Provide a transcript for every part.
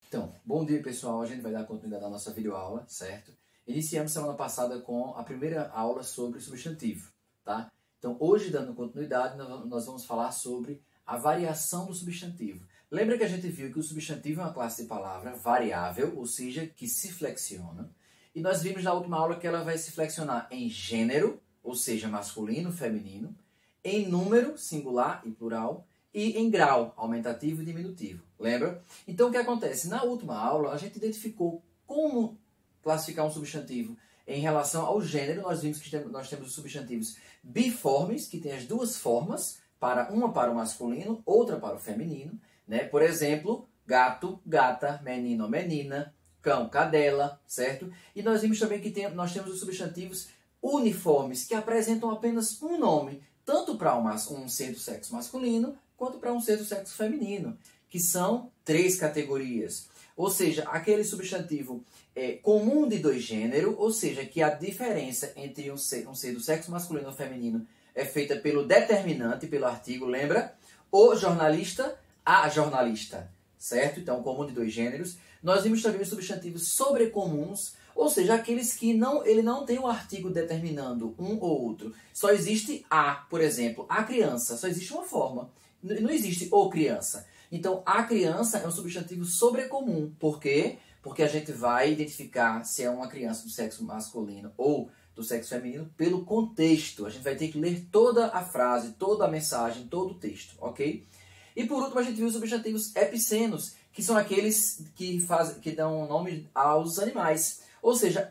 Então, bom dia pessoal, a gente vai dar continuidade à nossa videoaula, certo? Iniciamos semana passada com a primeira aula sobre substantivo, tá? Então, hoje, dando continuidade, nós vamos falar sobre a variação do substantivo. Lembra que a gente viu que o substantivo é uma classe de palavra variável, ou seja, que se flexiona. E nós vimos na última aula que ela vai se flexionar em gênero, ou seja, masculino, feminino, em número, singular e plural, e em grau, aumentativo e diminutivo. Lembra? Então, o que acontece? Na última aula, a gente identificou como classificar um substantivo em relação ao gênero. Nós vimos que nós temos os substantivos biformes, que tem as duas formas, uma para o masculino, outra para o feminino. Né? Por exemplo, gato, gata, menino, menina, cão, cadela, certo? E nós vimos também que nós temos os substantivos uniformes, que apresentam apenas um nome, tanto para um ser do sexo masculino, quanto para um ser do sexo feminino, que são 3 categorias. Ou seja, aquele substantivo comum de 2 gêneros, ou seja, que a diferença entre um ser do sexo masculino ou feminino é feita pelo determinante, pelo artigo, lembra? O jornalista, a jornalista, certo? Então, comum de 2 gêneros. Nós vimos também os substantivos sobrecomuns, ou seja, aqueles que ele não tem um artigo determinando um ou outro. Só existe a, por exemplo, a criança, só existe uma forma. Não existe o criança. Então, a criança é um substantivo sobrecomum. Por quê? Porque a gente vai identificar se é uma criança do sexo masculino ou do sexo feminino pelo contexto. A gente vai ter que ler toda a frase, toda a mensagem, todo o texto, ok? E por último, a gente viu os substantivos epicenos, que são aqueles que dão nome aos animais. Ou seja,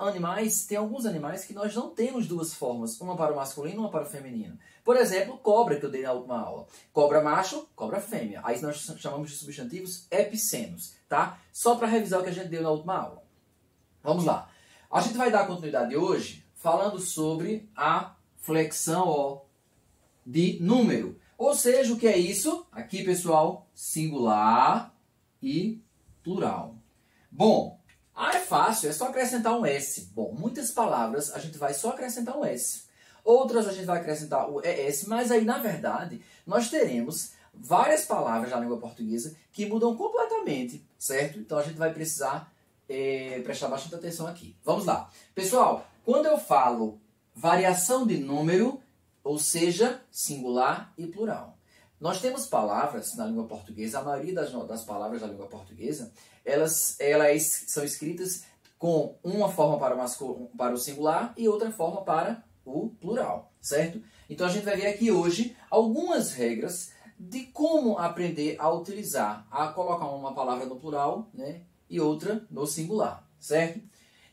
tem alguns animais que nós não temos duas formas, uma para o masculino e uma para o feminino. Por exemplo, cobra, que eu dei na última aula. Cobra macho, cobra fêmea. Aí nós chamamos de substantivos epicenos, tá? Só para revisar o que a gente deu na última aula. Vamos lá. A gente vai dar continuidade hoje falando sobre a flexão de número. Ou seja, o que é isso? Aqui, pessoal, singular e plural. Bom, é fácil, é só acrescentar um S. Bom, muitas palavras a gente vai só acrescentar um S. Outras a gente vai acrescentar o ES, mas aí, na verdade, nós teremos várias palavras na língua portuguesa que mudam completamente, certo? Então, a gente vai precisar prestar bastante atenção aqui. Vamos lá. Pessoal, quando eu falo variação de número, ou seja, singular e plural, nós temos palavras na língua portuguesa, a maioria das palavras da língua portuguesa, elas são escritas com uma forma para o singular e outra forma para o plural, certo? Então a gente vai ver aqui hoje algumas regras de como aprender a utilizar, a colocar uma palavra no plural, né, e outra no singular, certo?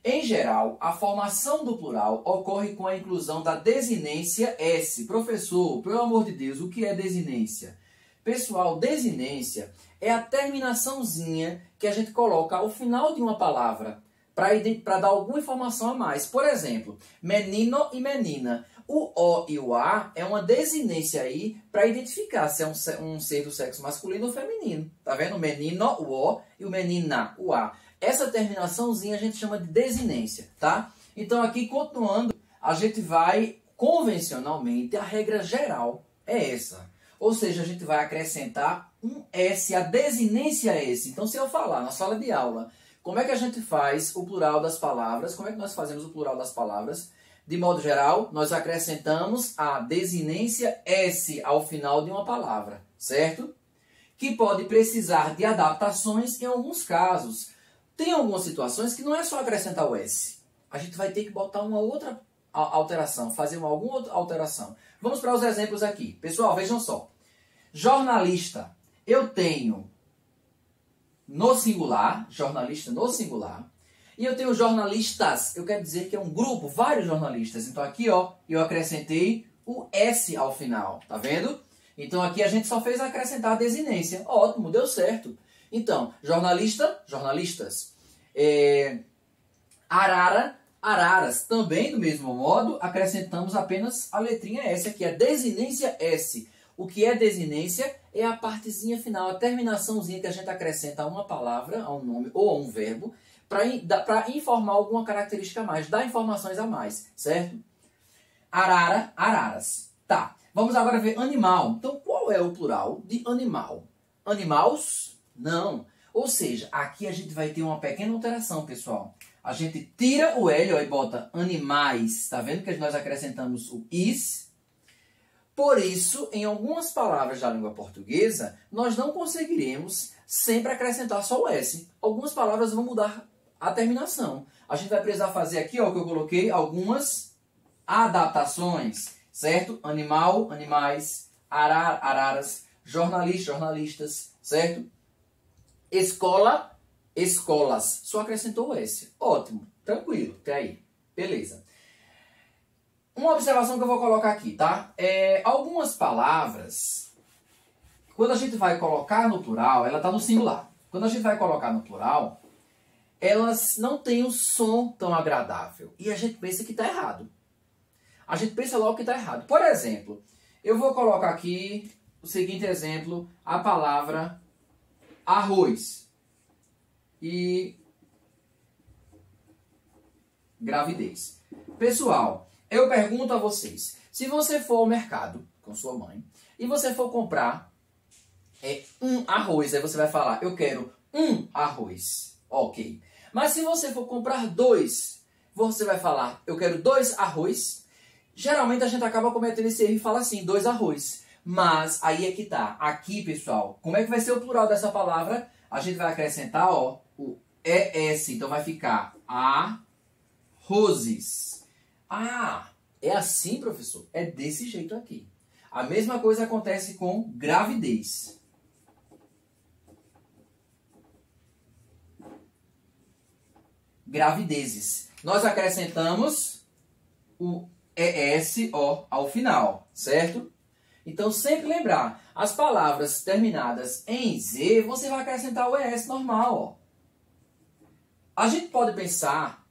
Em geral, a formação do plural ocorre com a inclusão da desinência S. Professor, pelo amor de Deus, o que é desinência? Pessoal, desinência é a terminaçãozinha que a gente coloca ao final de uma palavra para dar alguma informação a mais. Por exemplo, menino e menina. O O e o A é uma desinência aí para identificar se é um ser do sexo masculino ou feminino. Tá vendo? O menino, o O, e o menina, o A. Essa terminaçãozinha a gente chama de desinência, tá? Então aqui, continuando, a gente vai, convencionalmente, a regra geral é essa. Ou seja, a gente vai acrescentar um S, a desinência S. Então, se eu falar na sala de aula, como é que a gente faz o plural das palavras? Como é que nós fazemos o plural das palavras? De modo geral, nós acrescentamos a desinência S ao final de uma palavra, certo? Que pode precisar de adaptações em alguns casos. Tem algumas situações que não é só acrescentar o S. A gente vai ter que botar uma outra alteração, fazer alguma outra alteração. Vamos para os exemplos aqui. Pessoal, vejam só. Jornalista. Eu tenho no singular, jornalista no singular, e eu tenho jornalistas. Eu quero dizer que é um grupo, vários jornalistas. Então aqui, ó, eu acrescentei o S ao final, tá vendo? Então aqui a gente só fez acrescentar a desinência. Ótimo, deu certo. Então, jornalista, jornalistas. Arara, araras. Também, do mesmo modo, acrescentamos apenas a letrinha S aqui, a desinência S. O que é desinência? É a partezinha final, a terminaçãozinha que a gente acrescenta a uma palavra, a um nome ou a um verbo, para informar alguma característica a mais, dar informações a mais, certo? Arara, araras. Tá, vamos agora ver animal. Então, qual é o plural de animal? Animaus? Não. Ou seja, aqui a gente vai ter uma pequena alteração, pessoal. A gente tira o L, ó, e bota animais. Tá vendo que nós acrescentamos o is? Por isso, em algumas palavras da língua portuguesa, nós não conseguiremos sempre acrescentar só o S. Algumas palavras vão mudar a terminação. A gente vai precisar fazer aqui, ó, que eu coloquei algumas adaptações, certo? Animal, animais, arar, araras, jornalista, jornalistas, certo? Escola, escolas. Só acrescentou o S. Ótimo, tranquilo, até aí. Beleza. Uma observação que eu vou colocar aqui, tá? Algumas palavras, quando a gente vai colocar no plural, ela está no singular. Quando a gente vai colocar no plural, elas não têm um som tão agradável. E a gente pensa que está errado. A gente pensa logo que está errado. Por exemplo, eu vou colocar aqui o seguinte exemplo, a palavra arroz e gravidez. Pessoal, eu pergunto a vocês, se você for ao mercado com sua mãe e você for comprar um arroz, aí você vai falar, eu quero um arroz. Ok. Mas se você for comprar dois, você vai falar, eu quero 2 arroz. Geralmente a gente acaba cometendo esse erro e fala assim, 2 arroz. Mas aí é que tá. Aqui, pessoal, como é que vai ser o plural dessa palavra? A gente vai acrescentar, ó, o ES. Então vai ficar arrozes. Ah, é assim, professor? É desse jeito aqui. A mesma coisa acontece com gravidez. Gravidezes. Nós acrescentamos o ES, ó, ao final, certo? Então, sempre lembrar, as palavras terminadas em Z, você vai acrescentar o ES normal, ó. A gente pode pensar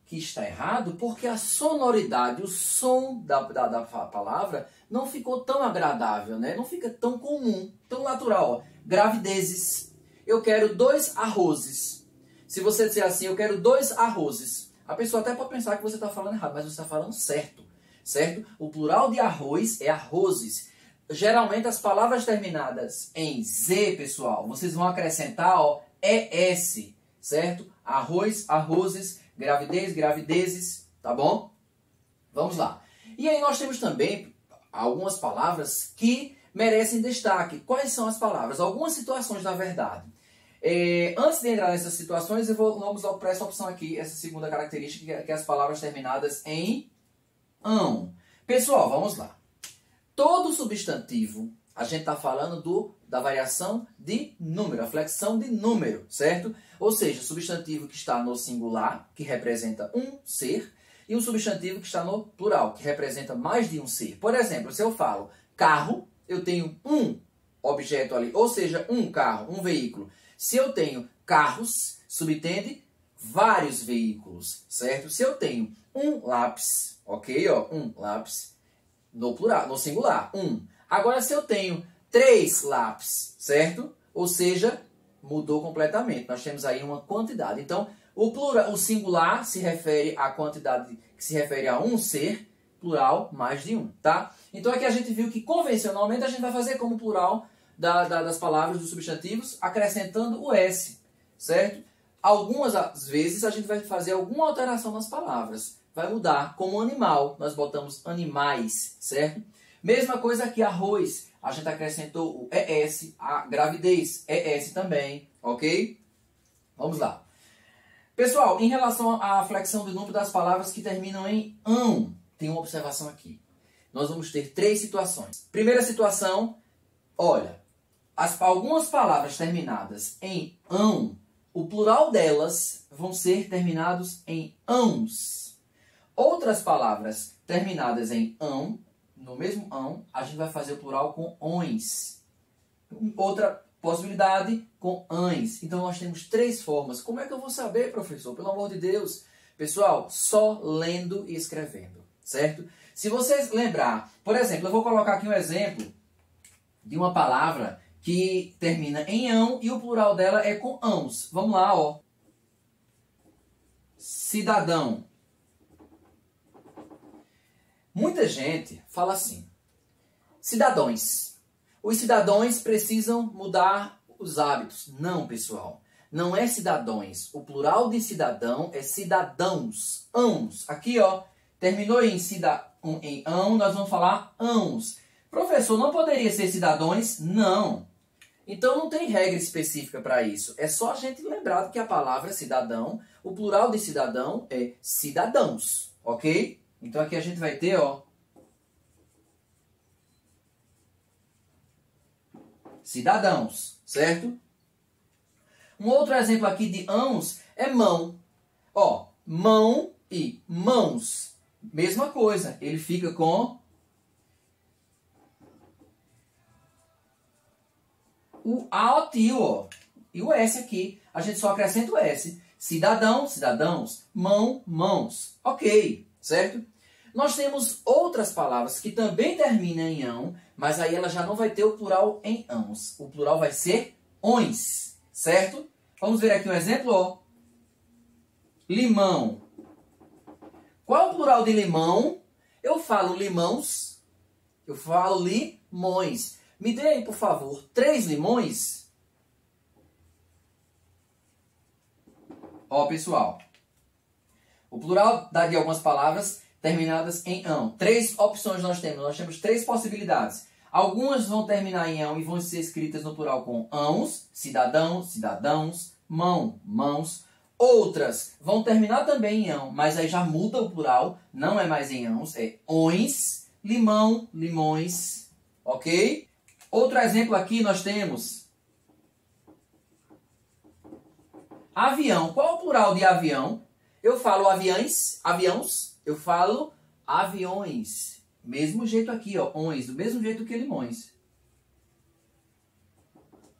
que está errado porque a sonoridade, o som da palavra não ficou tão agradável, né? Não fica tão comum, tão natural. Ó. Gravidezes. Eu quero 2 arrozes. Se você disser assim, eu quero 2 arrozes, a pessoa até pode pensar que você está falando errado, mas você está falando certo, certo? O plural de arroz é arrozes. Geralmente as palavras terminadas em Z, pessoal, vocês vão acrescentar, ó, ES, certo? Arroz, arrozes, gravidez, gravidezes, tá bom? Vamos lá. E aí nós temos também algumas palavras que merecem destaque. Quais são as palavras? Algumas situações, na verdade. Antes de entrar nessas situações, vamos logo para essa opção aqui, essa segunda característica, que é as palavras terminadas em ão. Pessoal, vamos lá. Todo substantivo, a gente está falando da variação de número, a flexão de número, certo? Ou seja, substantivo que está no singular, que representa um ser, e um substantivo que está no plural, que representa mais de um ser. Por exemplo, se eu falo carro, eu tenho um objeto ali, ou seja, um carro, um veículo. Se eu tenho carros, subentende vários veículos, certo? Se eu tenho um lápis, ok? Ó, um lápis no plural, no singular, um. Agora, se eu tenho 3 lápis, certo? Ou seja, mudou completamente. Nós temos aí uma quantidade. Então, o plural, o singular se refere à quantidade que se refere a um ser, plural, mais de um, tá? Então, aqui a gente viu que, convencionalmente, a gente vai fazer como plural das palavras, dos substantivos, acrescentando o S, certo? Algumas vezes a gente vai fazer alguma alteração nas palavras. Vai mudar, como animal, nós botamos animais, certo? Mesma coisa aqui, arroz, a gente acrescentou o ES, a gravidez, ES também, ok? Vamos lá. Pessoal, em relação à flexão do número das palavras que terminam em ão, tem uma observação aqui. Nós vamos ter 3 situações. Primeira situação, olha, algumas palavras terminadas em ão, o plural delas vão ser terminados em ãos. Outras palavras terminadas em ão, no mesmo ão, a gente vai fazer o plural com ões. Outra possibilidade com ães. Então nós temos 3 formas. Como é que eu vou saber, professor? Pelo amor de Deus. Pessoal, só lendo e escrevendo, certo? Se vocês lembrar, por exemplo, eu vou colocar aqui um exemplo de uma palavra que termina em ão e o plural dela é com ãos. Vamos lá, ó. Cidadão. Muita gente fala assim, cidadãos. Os cidadãos precisam mudar os hábitos. Não, pessoal. não é cidadãos. O plural de cidadão é cidadãos. Ãos. Aqui, ó, terminou em ão, nós vamos falar ãos. Professor, não poderia ser cidadãos? Não. Então não tem regra específica para isso. É só a gente lembrar que a palavra cidadão, o plural de cidadão é cidadãos, ok? Então aqui a gente vai ter, ó, cidadãos, certo? Um outro exemplo aqui de ãos é mão. Ó, mão e mãos. Mesma coisa, ele fica com o A tio, ó, e o S aqui. A gente só acrescenta o S. Cidadão, cidadãos. Mão, mãos. Ok, certo? Nós temos outras palavras que também terminam em ão, mas aí ela já não vai ter o plural em ãos. O plural vai ser ões, certo? Vamos ver aqui um exemplo, ó. Limão. Qual é o plural de limão? Eu falo limãos, eu falo limões. Me dê aí, por favor, 3 limões. Ó, pessoal. O plural dá de algumas palavras terminadas em ão. 3 opções nós temos. Nós temos 3 possibilidades. Algumas vão terminar em ão e vão ser escritas no plural com ãos, cidadão, cidadãos, mão, mãos. Outras vão terminar também em ão, mas aí já muda o plural, não é mais em ãos, é ões, limão, limões, ok? Outro exemplo aqui nós temos avião. Qual é o plural de avião? Eu falo aviões, aviões, eu falo aviões. Mesmo jeito aqui, ó, ões, do mesmo jeito que limões.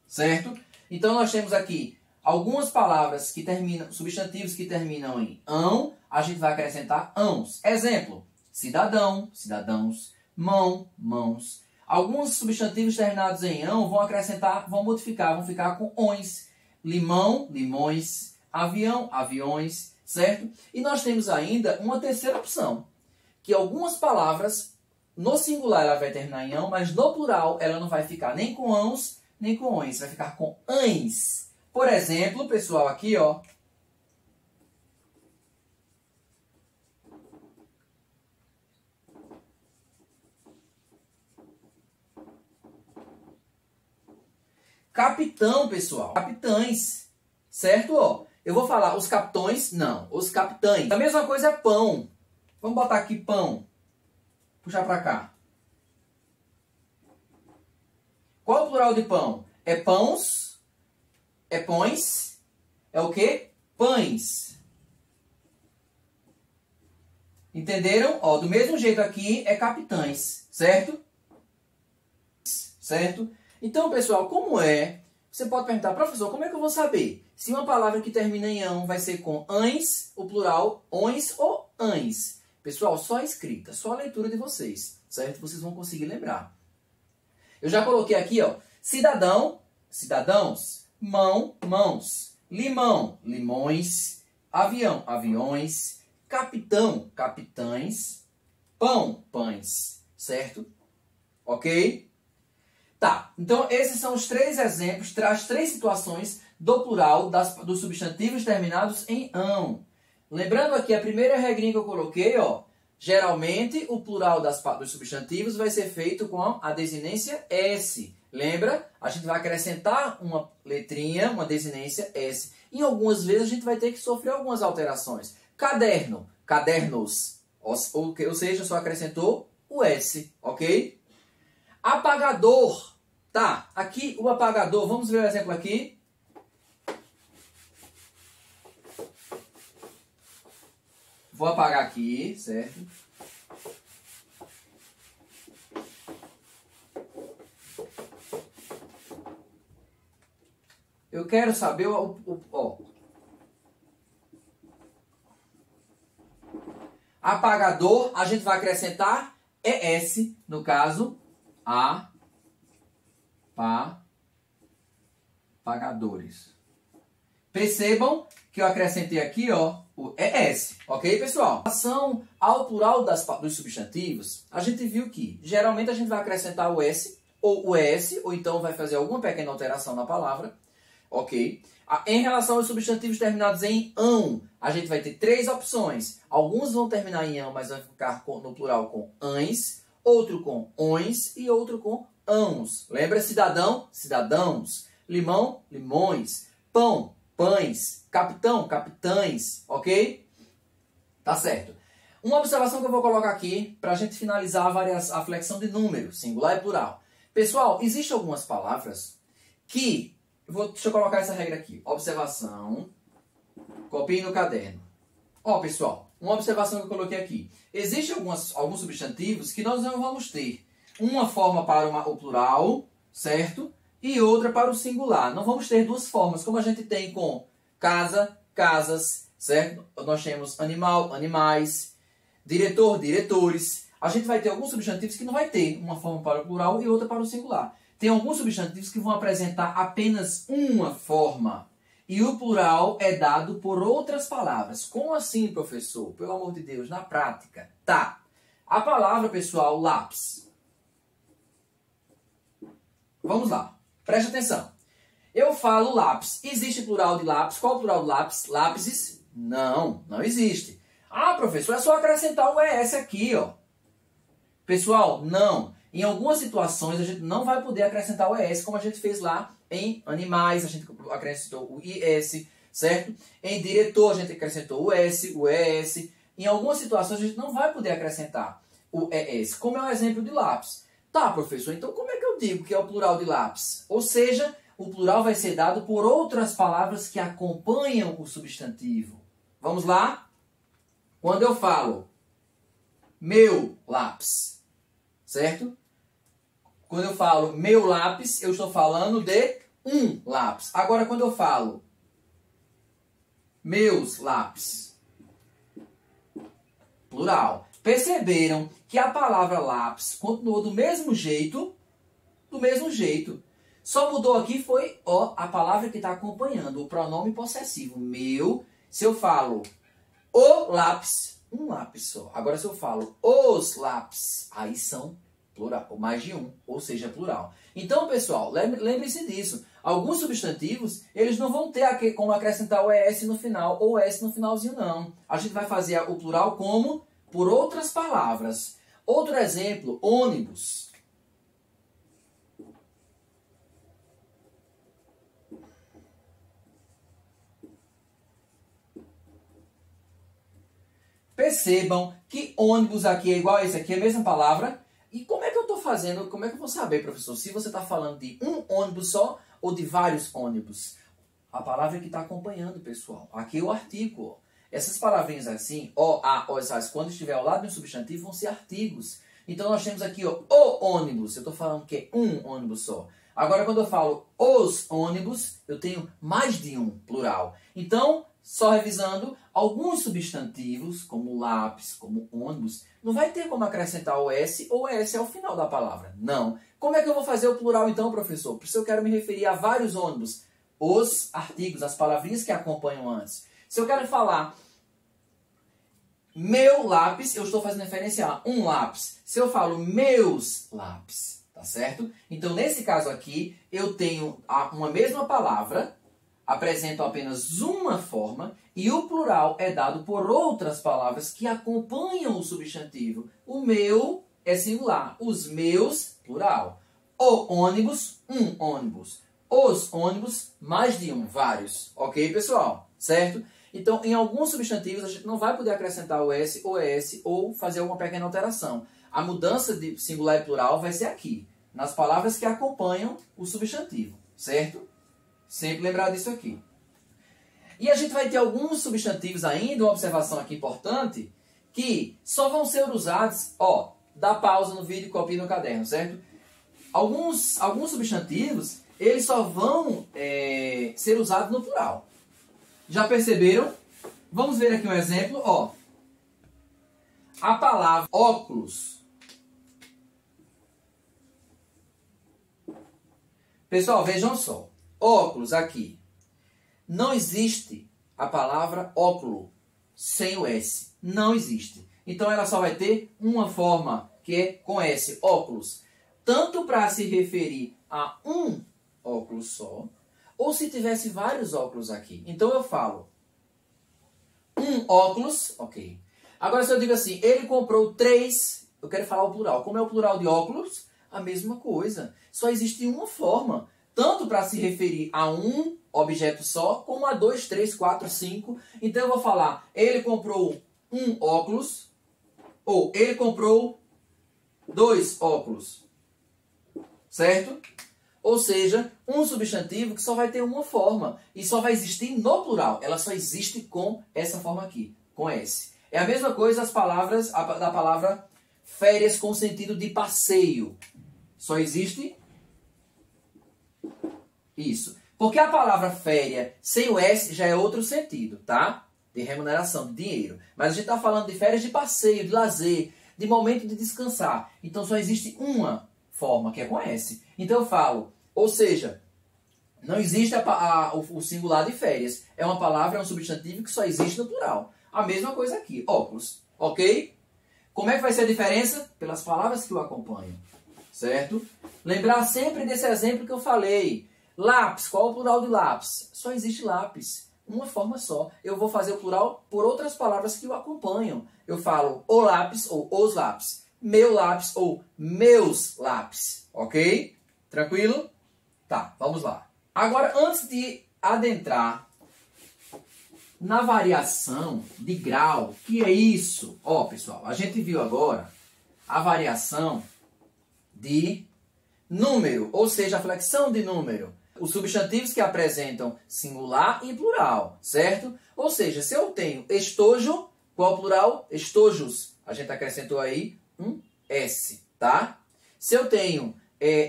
Certo? Então nós temos aqui algumas palavras que terminam, substantivos que terminam em ão, a gente vai acrescentar ãos. Exemplo, cidadão, cidadãos, mão, mãos. Alguns substantivos terminados em ão vão acrescentar, vão modificar, vão ficar com ões. Limão, limões, avião, aviões, certo? E nós temos ainda uma terceira opção, que algumas palavras, no singular ela vai terminar em ão, mas no plural ela não vai ficar nem com ãos, nem com ões, vai ficar com ães. Por exemplo, pessoal, aqui, ó, capitão, pessoal. Capitães. Certo? Ó, eu vou falar os capitões? Não. Os capitães. A mesma coisa é pão. Vamos botar aqui pão. Puxar para cá. Qual é o plural de pão? É pãos? É pães? É o quê? Pães. Entenderam? Ó, do mesmo jeito aqui é capitães. Certo? Certo? Então, pessoal, como é? Você pode perguntar, professor, como é que eu vou saber se uma palavra que termina em ão vai ser com ães, o plural, ões ou ães? Pessoal, só a escrita, só a leitura de vocês, certo? Vocês vão conseguir lembrar. Eu já coloquei aqui, ó, cidadão, cidadãos, mão, mãos, limão, limões, avião, aviões, capitão, capitães, pão, pães, certo? Ok? Tá, então esses são os 3 exemplos, as 3 situações do plural dos substantivos terminados em ão. Lembrando aqui, a primeira regrinha que eu coloquei, ó, geralmente o plural dos substantivos vai ser feito com a desinência S. Lembra? A gente vai acrescentar uma letrinha, uma desinência S. Em algumas vezes a gente vai ter que sofrer algumas alterações. Caderno, cadernos, ou seja, só acrescentou o S, ok? Apagador. Tá, aqui o apagador, vamos ver o exemplo aqui. Vou apagar aqui, certo? Eu quero saber ó. Apagador, a gente vai acrescentar ES, no caso, apagadores. Percebam que eu acrescentei aqui, ó, o ES, ok, pessoal? Em relação ao plural dos substantivos, a gente viu que geralmente a gente vai acrescentar o S, ou o ES, ou então vai fazer alguma pequena alteração na palavra. ok? Em relação aos substantivos terminados em ão, a gente vai ter 3 opções. Alguns vão terminar em ão, mas vai ficar no plural com ães, outro com ões e outro com ãos. Lembra cidadão? Cidadãos. Limão? Limões. Pão? Pães. Capitão? Capitães. Ok? Tá certo. Uma observação que eu vou colocar aqui para a gente finalizar a flexão de número, singular e plural. Pessoal, existem algumas palavras que... deixa eu colocar essa regra aqui. Observação. Copie no caderno. Ó, pessoal, uma observação que eu coloquei aqui. Existem alguns substantivos que nós não vamos ter uma forma para o plural, certo? E outra para o singular. Não vamos ter 2 formas, como a gente tem com casa, casas, certo? Nós temos animal, animais, diretor, diretores. A gente vai ter alguns substantivos que não vai ter uma forma para o plural e outra para o singular. Tem alguns substantivos que vão apresentar apenas uma forma. E o plural é dado por outras palavras. Como assim, professor? Pelo amor de Deus, na prática. Tá. A palavra, pessoal, lápis. Vamos lá. Preste atenção. Eu falo lápis. Existe plural de lápis? Qual é o plural de lápis? Lápises? Não, não existe. Ah, professor, é só acrescentar o ES aqui, ó. Pessoal, não. Em algumas situações, a gente não vai poder acrescentar o ES, como a gente fez lá em animais, a gente acrescentou o IS, certo? Em diretor, a gente acrescentou o S, o ES. Em algumas situações, a gente não vai poder acrescentar o ES, como é o exemplo de lápis. Tá, professor, então como é que eu digo que é o plural de lápis? Ou seja, o plural vai ser dado por outras palavras que acompanham o substantivo. Vamos lá? Quando eu falo meu lápis, certo? Quando eu falo meu lápis, eu estou falando de um lápis. Agora, quando eu falo meus lápis, plural. Perceberam que a palavra lápis continuou do mesmo jeito? Do mesmo jeito. Só mudou aqui foi a palavra que está acompanhando, o pronome possessivo. Meu, se eu falo o lápis, um lápis só. Agora, se eu falo os lápis, aí são plural, ou mais de um, ou seja, plural. Então, pessoal, lembre-se disso. Alguns substantivos, eles não vão ter como acrescentar o ES no final, ou o S no finalzinho, não. A gente vai fazer o plural como por outras palavras. Outro exemplo, ônibus. Percebam que ônibus aqui é igual a esse aqui, é a mesma palavra. E como é que eu estou fazendo, como é que eu vou saber, professor, se você está falando de um ônibus só ou de vários ônibus? A palavra que está acompanhando, pessoal. Aqui é o artigo. Essas palavrinhas assim, o, a, os, as, quando estiver ao lado de um substantivo, vão ser artigos. Então, nós temos aqui o ônibus. Eu estou falando que é um ônibus só. Agora, quando eu falo os ônibus, eu tenho mais de um, plural. Então, só revisando, alguns substantivos, como lápis, como ônibus, não vai ter como acrescentar o S ou S ao final da palavra. Não. Como é que eu vou fazer o plural então, professor? Por isso eu quero me referir a vários ônibus. Os artigos, as palavrinhas que acompanham antes. Se eu quero falar meu lápis, eu estou fazendo referência a um lápis. Se eu falo meus lápis, tá certo? Então, nesse caso aqui, eu tenho uma mesma palavra, apresento apenas uma forma, e o plural é dado por outras palavras que acompanham o substantivo. O meu é singular, os meus, plural. O ônibus, um ônibus. Os ônibus, mais de um, vários. Ok, pessoal? Certo? Então, em alguns substantivos, a gente não vai poder acrescentar o S ou ES ou fazer alguma pequena alteração. A mudança de singular e plural vai ser aqui, nas palavras que acompanham o substantivo. Certo? Sempre lembrar disso aqui. E a gente vai ter alguns substantivos ainda, uma observação aqui importante, que só vão ser usados, dá pausa no vídeo e copia no caderno, certo? Alguns substantivos, eles só vão ser usados no plural. Já perceberam? Vamos ver aqui um exemplo, A palavra óculos. Pessoal, vejam só. Óculos aqui. Não existe a palavra óculo sem o S. Não existe. Então, ela só vai ter uma forma, que é com S, óculos. Tanto para se referir a um óculos só, ou se tivesse vários óculos aqui. Então eu falo um óculos, ok. Agora se eu digo assim, ele comprou 3, eu quero falar o plural. Como é o plural de óculos? A mesma coisa. Só existe uma forma, tanto para se referir a um objeto só, como a 2, 3, 4, 5. Então eu vou falar, ele comprou um óculos, ou ele comprou 2 óculos. Certo? Ou seja, um substantivo que só vai ter uma forma e só vai existir no plural. Ela só existe com essa forma aqui, com S. É a mesma coisa as palavras da palavra férias com sentido de passeio. Só existe isso. Porque a palavra féria sem o S já é outro sentido, tá? De remuneração, de dinheiro. Mas a gente está falando de férias de passeio, de lazer, de momento de descansar. Então só existe uma forma, que é com S. Então eu falo, ou seja, não existe o singular de férias. É uma palavra, é um substantivo que só existe no plural. A mesma coisa aqui, óculos, ok? Como é que vai ser a diferença? Pelas palavras que o acompanham, certo? Lembrar sempre desse exemplo que eu falei. Lápis, qual é o plural de lápis? Só existe lápis, uma forma só. Eu vou fazer o plural por outras palavras que o acompanham. Eu falo o lápis ou os lápis. Meu lápis ou meus lápis, ok? Tranquilo? Tá, vamos lá. Agora, antes de adentrar na variação de grau, que é isso? Ó, pessoal, a gente viu agora a variação de número, ou seja, a flexão de número. Os substantivos que apresentam singular e plural, certo? Ou seja, se eu tenho estojo, qual é o plural? Estojos. A gente acrescentou aí um S, tá? Se eu tenho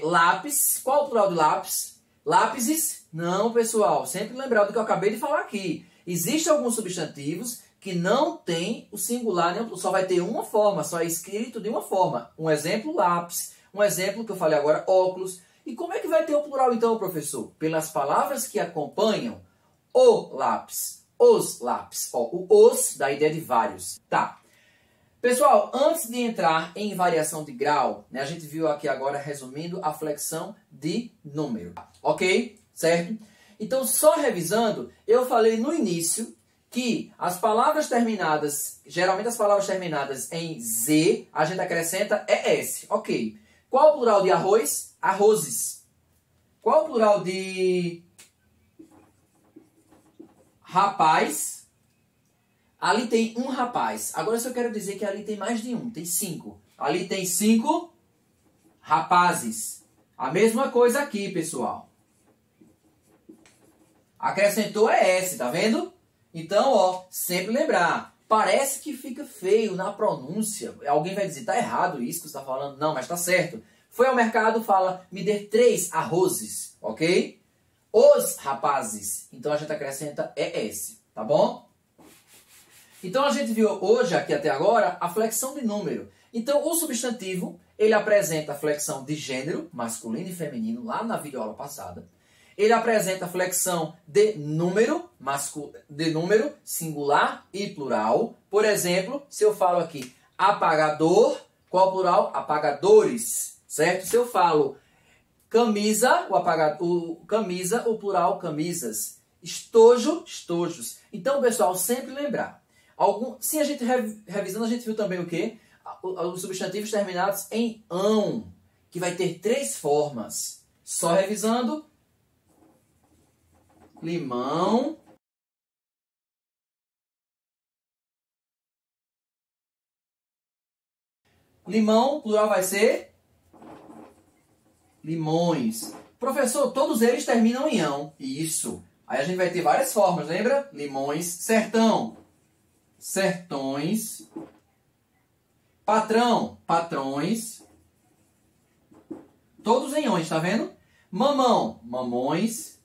lápis, qual é o plural de lápis? Lápises? Não, pessoal. Sempre lembrar do que eu acabei de falar aqui. Existem alguns substantivos que não tem o singular, nem o plural. Só vai ter uma forma, só é escrito de uma forma. Um exemplo, lápis. Um exemplo que eu falei agora, óculos. E como é que vai ter o plural então, professor? Pelas palavras que acompanham o lápis, os lápis. Ó, o os dá a ideia de vários. Tá. Pessoal, antes de entrar em variação de grau, né, a gente viu aqui agora, resumindo, a flexão de número. Ok? Certo? Então, só revisando, eu falei no início que as palavras terminadas, geralmente as palavras terminadas em Z, a gente acrescenta ES. Ok. Qual o plural de arroz? Arrozes. Qual o plural de rapaz? Ali tem um rapaz. Agora, se eu quero dizer que ali tem mais de um, tem 5. Ali tem 5 rapazes. A mesma coisa aqui, pessoal. Acrescentou ES, tá vendo? Então, ó, sempre lembrar. Parece que fica feio na pronúncia. Alguém vai dizer, tá errado isso que você está falando. Não, mas tá certo. Foi ao mercado, fala, me dê 3 arrozes, ok? Os rapazes. Então, a gente acrescenta ES, tá bom? Então, a gente viu hoje, aqui até agora, a flexão de número. Então, o substantivo, ele apresenta a flexão de gênero, masculino e feminino, lá na videoaula passada. Ele apresenta a flexão de número, singular e plural. Por exemplo, se eu falo aqui apagador, qual o plural? Apagadores, certo? Se eu falo camisa, camisa, o plural camisas. Estojo, estojos. Então, pessoal, sempre lembrar. Se a gente revisando, a gente viu também o quê? Os substantivos terminados em ão, que vai ter 3 formas. Só revisando. Limão. Limão, plural vai ser limões. Professor, todos eles terminam em ão. Isso. Aí a gente vai ter várias formas, lembra? Limões. Sertão. Sertões. Patrão. Patrões. Todos em ões, tá vendo? Mamão. Mamões.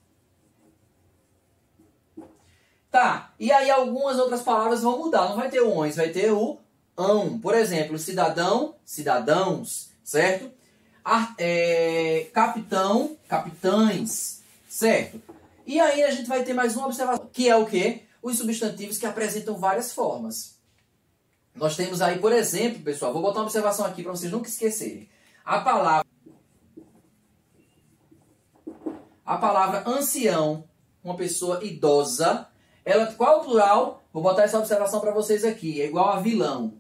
Tá, e aí algumas outras palavras vão mudar. Não vai ter o ões, vai ter o ão. Por exemplo, cidadão, cidadãos, certo? Capitão, capitães, certo? E aí a gente vai ter mais uma observação, que é o quê? Os substantivos que apresentam várias formas. Nós temos aí, por exemplo, pessoal, vou botar uma observação aqui para vocês nunca esquecerem. A palavra a palavra ancião, uma pessoa idosa, qual é o plural? Vou botar essa observação para vocês aqui. É igual a vilão.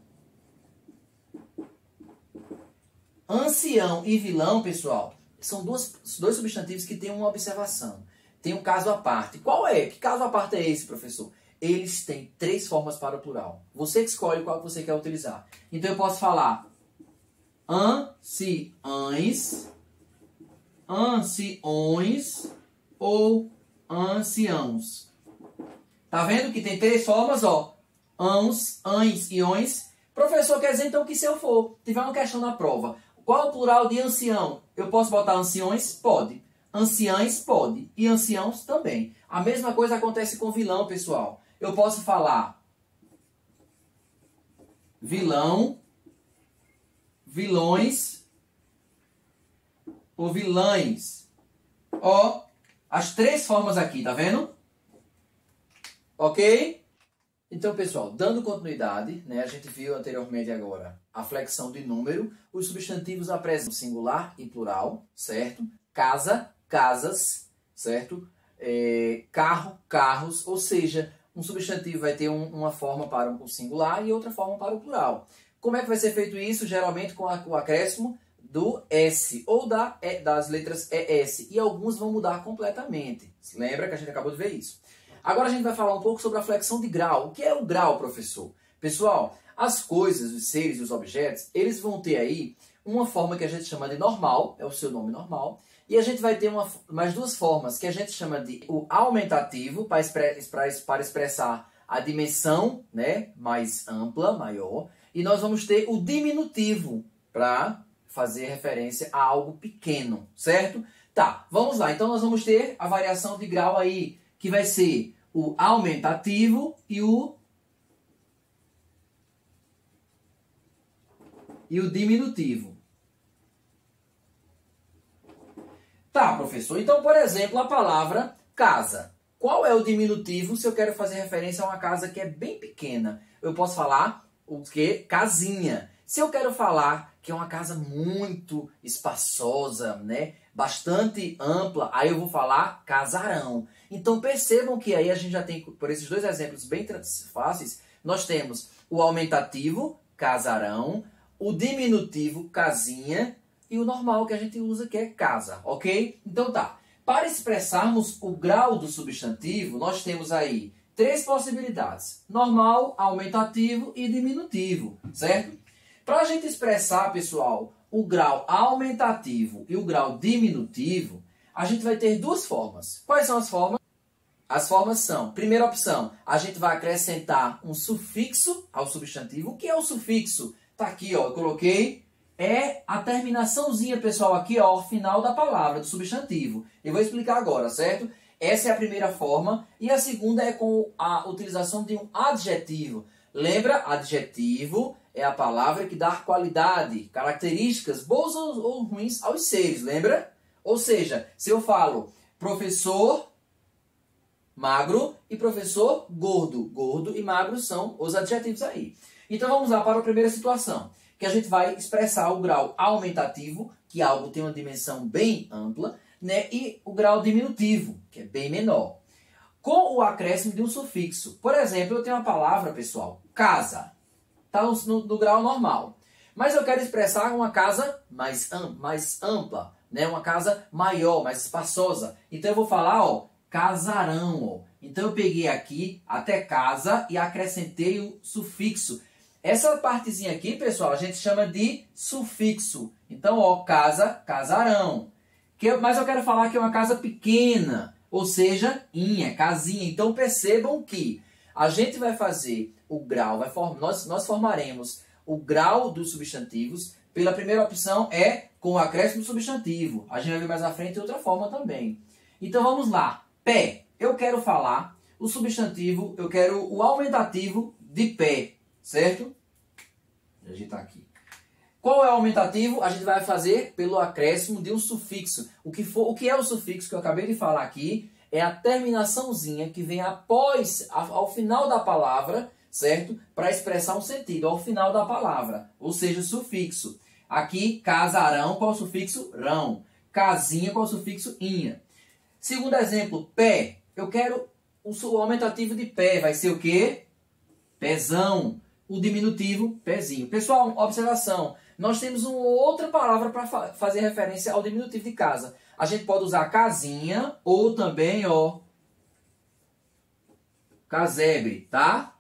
Ancião e vilão, pessoal, são dois substantivos que têm uma observação. Tem um caso à parte. Qual é? Que caso à parte é esse, professor? Eles têm 3 formas para o plural. Você que escolhe qual que você quer utilizar. Então eu posso falar anciães, anciões ou anciãos. Tá vendo que tem 3 formas, ó? Ãos, ães e ões. Professor, quer dizer então que se eu tiver uma questão na prova, qual é o plural de ancião? Eu posso botar anciões? Pode. Anciães? Pode. E anciãos? Também. A mesma coisa acontece com vilão, pessoal. Eu posso falar vilão, vilões ou vilães. Ó, as 3 formas aqui, tá vendo? Ok? Então, pessoal, dando continuidade, né, a gente viu anteriormente agora a flexão de número. Os substantivos apresentam singular e plural, certo? Casa, casas, certo? Carro, carros, ou seja, um substantivo vai ter uma forma para o singular e outra forma para o plural. Como é que vai ser feito isso? Geralmente com o acréscimo do S ou das letras ES. E alguns vão mudar completamente. Lembra que a gente acabou de ver isso? Agora a gente vai falar um pouco sobre a flexão de grau. O que é o grau, professor? Pessoal, as coisas, os seres e os objetos, eles vão ter aí uma forma que a gente chama de normal, é o seu nome normal, e a gente vai ter mais 2 formas que a gente chama de o aumentativo, para expressar a dimensão, né, mais ampla, maior, e nós vamos ter o diminutivo, para fazer referência a algo pequeno, certo? Tá, vamos lá. Então nós vamos ter a variação de grau aí, que vai ser o aumentativo e o diminutivo. Tá, professor. Então, por exemplo, a palavra casa. Qual é o diminutivo se eu quero fazer referência a uma casa que é bem pequena? Eu posso falar o quê? Casinha. Se eu quero falar que é uma casa muito espaçosa, né? Bastante ampla, aí eu vou falar casarão. Então percebam que aí a gente já tem, por esses 2 exemplos bem fáceis, nós temos o aumentativo, casarão, o diminutivo, casinha, e o normal que a gente usa, que é casa, ok? Então tá. Para expressarmos o grau do substantivo, nós temos aí 3 possibilidades. Normal, aumentativo e diminutivo, certo? Para a gente expressar, pessoal, o grau aumentativo e o grau diminutivo, a gente vai ter 2 formas. Quais são as formas? As formas são, primeira opção, a gente vai acrescentar um sufixo ao substantivo. O que é o sufixo? Tá aqui, ó, eu coloquei. É a terminaçãozinha, pessoal, aqui, ó, final da palavra, do substantivo. Eu vou explicar agora, certo? Essa é a primeira forma. E a segunda é com a utilização de um adjetivo. Lembra? Adjetivo é a palavra que dá qualidade, características boas ou ruins aos seres, lembra? Ou seja, se eu falo professor magro e professor gordo. Gordo e magro são os adjetivos aí. Então vamos lá para a primeira situação, que a gente vai expressar o grau aumentativo, que algo tem uma dimensão bem ampla, né? E o grau diminutivo, que é bem menor, com o acréscimo de um sufixo. Por exemplo, eu tenho uma palavra, pessoal, casa. Está no grau normal. Mas eu quero expressar uma casa mais ampla, né? Uma casa maior, mais espaçosa. Então eu vou falar, ó, casarão. Ó. Então eu peguei aqui até casa e acrescentei o sufixo. Essa partezinha aqui, pessoal, a gente chama de sufixo. Então, ó, casa, casarão. Mas eu quero falar que é uma casa pequena, ou seja, casinha. Então percebam que a gente vai fazer o grau, nós formaremos o grau dos substantivos. Pela primeira opção é com o acréscimo do substantivo. A gente vai ver mais à frente outra forma também. Então vamos lá. Pé. Eu quero falar o substantivo, eu quero o aumentativo de pé, certo? Vou agitar aqui. Qual é o aumentativo? A gente vai fazer pelo acréscimo de um sufixo. O que é o sufixo que eu acabei de falar aqui? É a terminaçãozinha que vem após, ao final da palavra, certo? Para expressar um sentido, ao final da palavra. Ou seja, sufixo. Aqui, casarão, qual é o sufixo? Rão. Casinha, qual é o sufixo? Inha. Segundo exemplo, pé. Eu quero o aumentativo de pé. Vai ser o quê? Pezão. O diminutivo, pezinho. Pessoal, observação. Nós temos uma outra palavra para fazer referência ao diminutivo de casa. A gente pode usar casinha ou também, ó, casebre, tá?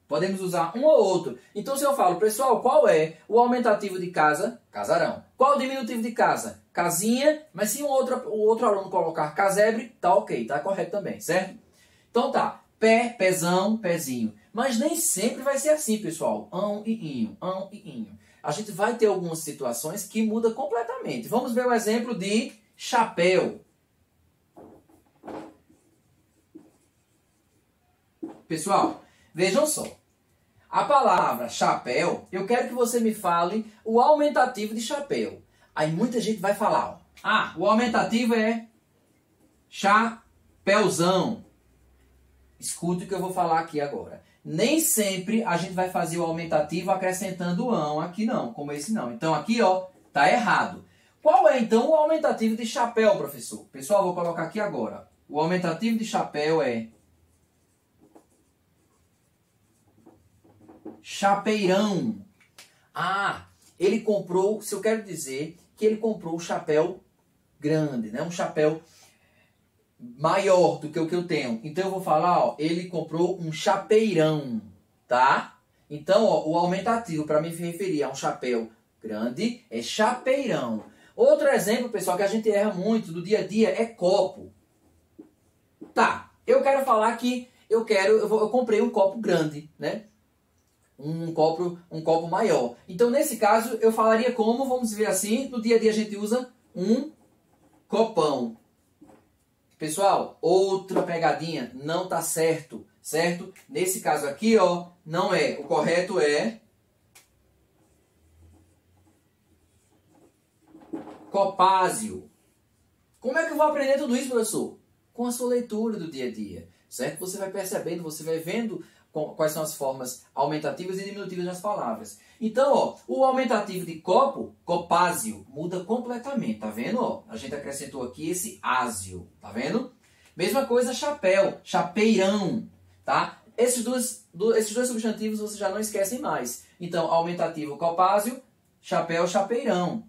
Podemos usar um ou outro. Então, se eu falo, pessoal, qual é o aumentativo de casa? Casarão. Qual é o diminutivo de casa? Casinha. Mas se o outro aluno colocar casebre, tá ok, tá correto também, certo? Então tá, pé, pezão, pezinho. Mas nem sempre vai ser assim, pessoal. Ão e inho, ão e inho. A gente vai ter algumas situações que muda completamente. Vamos ver o exemplo de chapéu. Pessoal, vejam só. A palavra chapéu, eu quero que você me fale o aumentativo de chapéu. Aí muita gente vai falar, ó, ah, o aumentativo é chapéuzão. Escute o que eu vou falar aqui agora. Nem sempre a gente vai fazer o aumentativo acrescentando o ão. Aqui não, como esse não. Então aqui, ó, tá errado. Qual é então o aumentativo de chapéu, professor? Pessoal, vou colocar aqui agora. O aumentativo de chapéu é chapeirão. Ah, ele comprou, se eu quero dizer que ele comprou um chapéu grande, né? Um chapéu maior do que o que eu tenho. Então eu vou falar, ó, ele comprou um chapeirão, tá? Então, ó, o aumentativo para me referir a um chapéu grande é chapeirão. Outro exemplo, pessoal, que a gente erra muito do dia a dia é copo. Tá, eu quero falar que eu comprei um copo grande, né? Um copo maior. Então, nesse caso, eu falaria como, vamos ver assim, no dia a dia a gente usa um copão. Pessoal, outra pegadinha, não tá certo, certo? Nesse caso aqui, ó, não é. O correto é copázio. Como é que eu vou aprender tudo isso, professor? Com a sua leitura do dia a dia, certo? Você vai percebendo, você vai vendo quais são as formas aumentativas e diminutivas das palavras. Então, ó, o aumentativo de copo, copázio, muda completamente, tá vendo? Ó, a gente acrescentou aqui esse ásio, tá vendo? Mesma coisa, chapéu, chapeirão, tá? Esses dois substantivos você já não esquecem mais. Então, aumentativo, copázio, chapéu, chapeirão.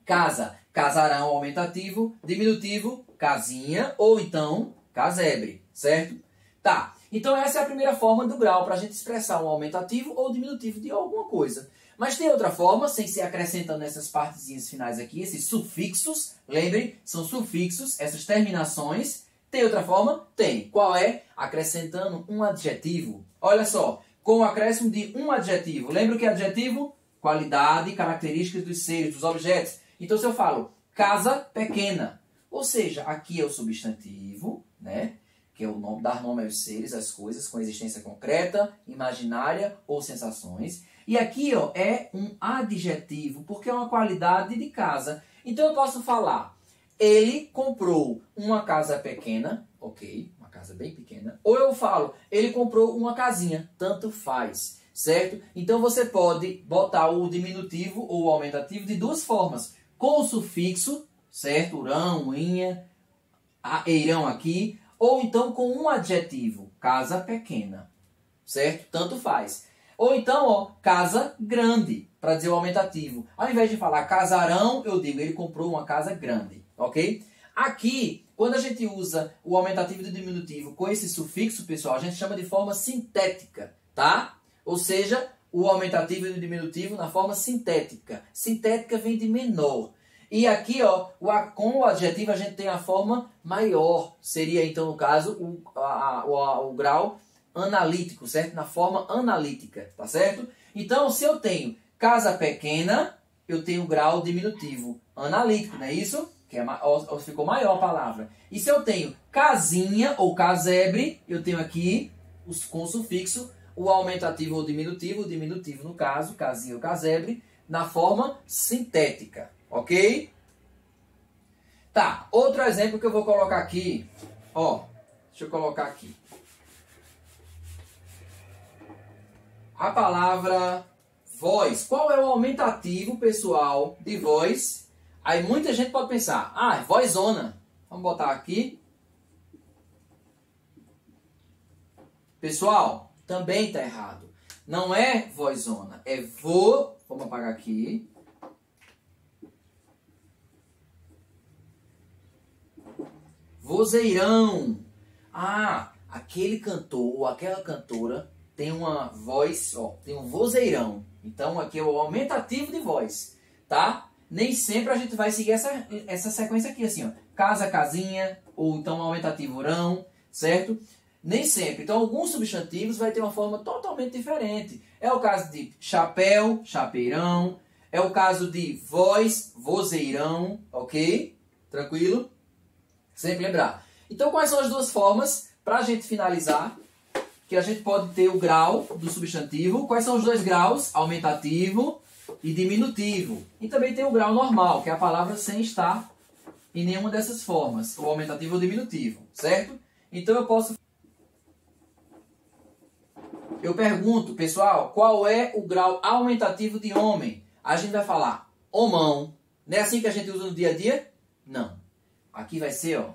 Casa, casarão, aumentativo, diminutivo, casinha ou então casebre, certo? Tá. Então essa é a primeira forma do grau para a gente expressar um aumentativo ou diminutivo de alguma coisa. Mas tem outra forma, sem ser acrescentando essas partezinhas finais aqui, esses sufixos, lembrem, são sufixos, essas terminações. Tem outra forma? Tem. Qual é? Acrescentando um adjetivo. Olha só, com o acréscimo de um adjetivo. Lembra o que é adjetivo? Qualidade, características dos seres, dos objetos. Então se eu falo casa pequena, ou seja, aqui é o substantivo, né? Que é o nome, dar nome aos seres, às coisas, com existência concreta, imaginária ou sensações. E aqui, ó, é um adjetivo, porque é uma qualidade de casa. Então eu posso falar, ele comprou uma casa pequena, ok, uma casa bem pequena. Ou eu falo, ele comprou uma casinha, tanto faz, certo? Então você pode botar o diminutivo ou o aumentativo de duas formas. Com o sufixo, certo? Urão, inha, eirão aqui. Ou então com um adjetivo, casa pequena, certo? Tanto faz. Ou então, ó, casa grande, para dizer o aumentativo. Ao invés de falar casarão, eu digo, ele comprou uma casa grande, ok? Aqui, quando a gente usa o aumentativo do diminutivo com esse sufixo, pessoal, a gente chama de forma sintética, tá? Ou seja, o aumentativo e o diminutivo na forma sintética. Sintética vem de menor. E aqui, ó, com o adjetivo a gente tem a forma maior. Seria, então, no caso, o grau analítico, certo? Na forma analítica, tá certo? Então, se eu tenho casa pequena, eu tenho grau diminutivo analítico, não é isso? Que ficou maior a palavra. E se eu tenho casinha ou casebre, eu tenho aqui, com o sufixo, o aumentativo ou o diminutivo no caso, casinha ou casebre, na forma sintética. Ok? Tá, outro exemplo que eu vou colocar aqui, ó, deixa eu colocar aqui. A palavra voz. Qual é o aumentativo, pessoal, de voz? Aí muita gente pode pensar, ah, vozona. Vamos botar aqui. Pessoal, também está errado. Não é vozona, é vo... Vamos apagar aqui. Vozeirão. Ah, aquele cantor ou aquela cantora tem uma voz, ó, tem um vozeirão. Então aqui é o aumentativo de voz, tá? Nem sempre a gente vai seguir essa sequência aqui, assim, ó. Casa, casinha, ou então aumentativo rão, certo? Nem sempre. Então alguns substantivos vai ter uma forma totalmente diferente. É o caso de chapéu, chapeirão. É o caso de voz, vozeirão, ok? Tranquilo? Sempre lembrar. Então quais são as duas formas para a gente finalizar? Que a gente pode ter o grau do substantivo. Quais são os dois graus? Aumentativo e diminutivo. E também tem o grau normal, que é a palavra sem estar em nenhuma dessas formas. O aumentativo ou o diminutivo, certo? Então eu pergunto, pessoal, qual é o grau aumentativo de homem? A gente vai falar homão. Não é assim que a gente usa no dia a dia? Não. Aqui vai ser, ó.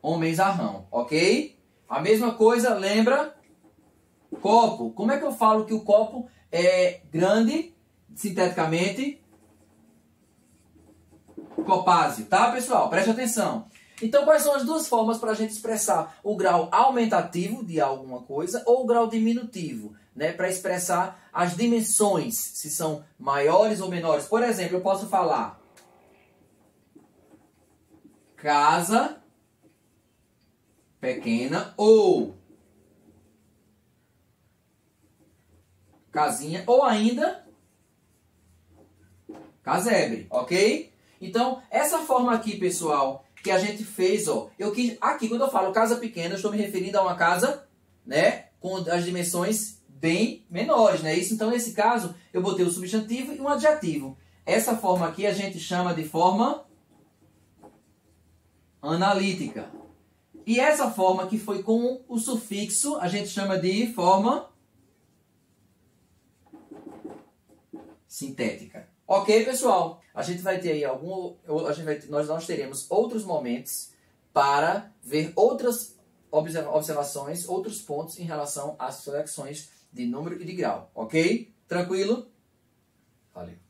Homenzarrão, ok? A mesma coisa, lembra? Copo. Como é que eu falo que o copo é grande, sinteticamente? Copásio, tá, pessoal? Preste atenção. Então, quais são as duas formas para a gente expressar o grau aumentativo de alguma coisa ou o grau diminutivo, né? Para expressar as dimensões, se são maiores ou menores. Por exemplo, eu posso falar casa pequena ou casinha ou ainda casebre, ok? Então, essa forma aqui, pessoal, que a gente fez, ó, aqui quando eu falo casa pequena, eu estou me referindo a uma casa, né, com as dimensões bem menores, né? Isso, então, nesse caso, eu botei o substantivo e um adjetivo. Essa forma aqui a gente chama de forma analítica. E essa forma que foi com o sufixo, a gente chama de forma sintética. Ok, pessoal? A gente vai ter aí nós teremos outros momentos para ver outras observações, outros pontos em relação às flexões de número e de grau. Ok? Tranquilo? Valeu.